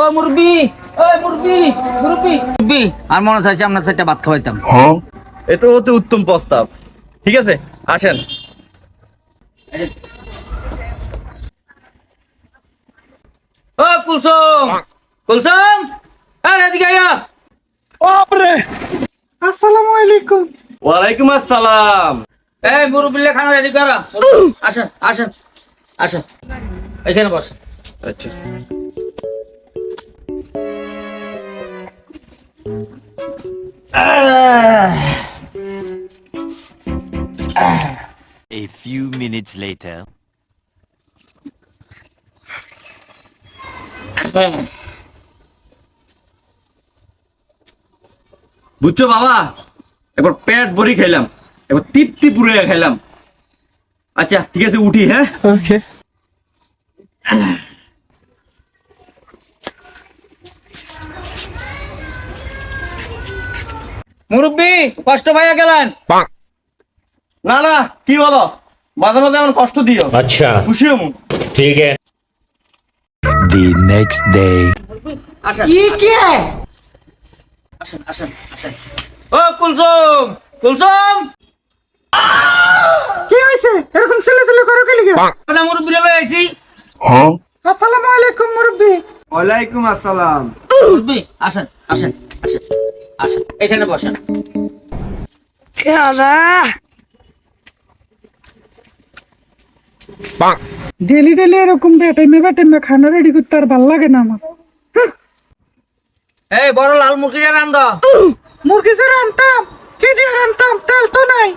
ও মুরব্বি, ওই মুরব্বি, মুরব্বি, মুরব্বি, আর মনে চাইছে আপনার চারটা ভাত খাওয়াইতাম। এ তো অতি উত্তম প্রস্তাব। ঠিক আছে, আসেন। ও কুলসুম, কুলসুম, আরে এদিকে আয়। আসসালামু আলাইকুম। ওয়ালাইকুম আসসালাম। এই মুরব্বিলে খানা রেডি করা। আসেন, আসেন, আসেন, এখানে বসেন। আচ্ছা, A few minutes later. বুঝছো বাবা, এবার পেট ভরি খাইলাম, এবার তৃপ্তি পুরে খাইলাম। আচ্ছা ঠিক আছে, উঠি। হ্যাঁ, ওকে। মুরব্বি কষ্ট পাইয়া গেলেন। না না, কি বলো, মাঝে মাঝে এমন কষ্ট দিও। अच्छा খুশি হমু। ठीक है। The next day. আসেন, ये क्या है? আসেন, আসেন, আসেন। ও কুলসুম, কুলসুম, কি হয়েছে? এরকম ছেলে করো কে লিগা? আমরা মুরব্বিলে লই আইছি। আসসালামু আলাইকুম মুরব্বি। ওয়ালাইকুম আসসালাম। মুরব্বি, আসেন, আসেন, আসেন, আসেন, এখানে বসেন। ডেলি এরকম বেটাইমে খানা রেডি করতে আর ভাল লাগে না আমার। এই বড় লাল মুরগিটা রান্ধ। মুরগি যে রান্তাম, কি দিয়ে রান্তাম? তেল তো নাই।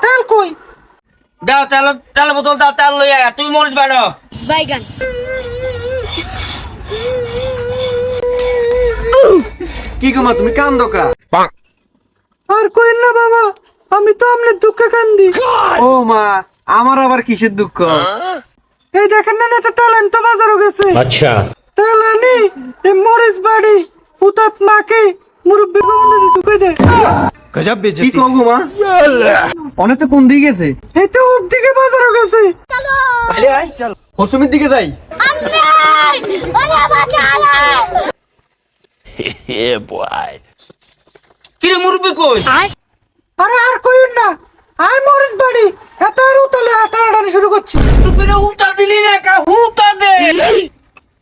তেল কই? দাও তেল, তেল বোতল দাও, তেল লই আয়। তুই মরিচ বাড়ো। বাইগান কি গো মা, তুমি কান্দো কা? আর কইন না বাবা, আমি তো আমনে দুঃখে কান্দি। ও মা, আমার আবার কিসের দুঃখ? এই দেখেন না, নেতা তেল আনতে বাজারও গেছে। अच्छा তেল আনি এই মরিচ বাড়ি উতাত মাকে মুরব্বি গোমন্দে ঢুকে দে। গজব বেজতি। কি কও গো মা? অনেক তো কোন দিকে গেছে? এই তো ওর দিকে বাজারও গেছে। তাহলে আয় চল, হসুমির দিকে যাই। Yeah, boy. কি রে মুরব্বি কই? আরে আর কইন না, আয় মরিচ বাড়ি এত আর উতলে হাঁটাহাঁটানি শুরু করছি। মুরব্বিরে হুটা দিলি না কা, হুটা দে।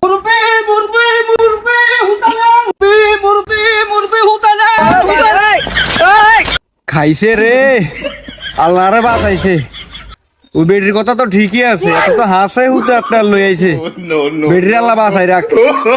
মুরব্বি, মুরব্বি, মুরব্বি, হুটা দে। মুরব্বি, মুরব্বি, হুটা দে। হুটা দে। খাইছে রে, আল্লাহ রে বাঁচাইছে। ওই বেটির কথা তো ঠিকই আছে, এত তো হাসে হুতে আপনার লই আইছে। বেটির আল্লাহ বাঁচাই রাখ।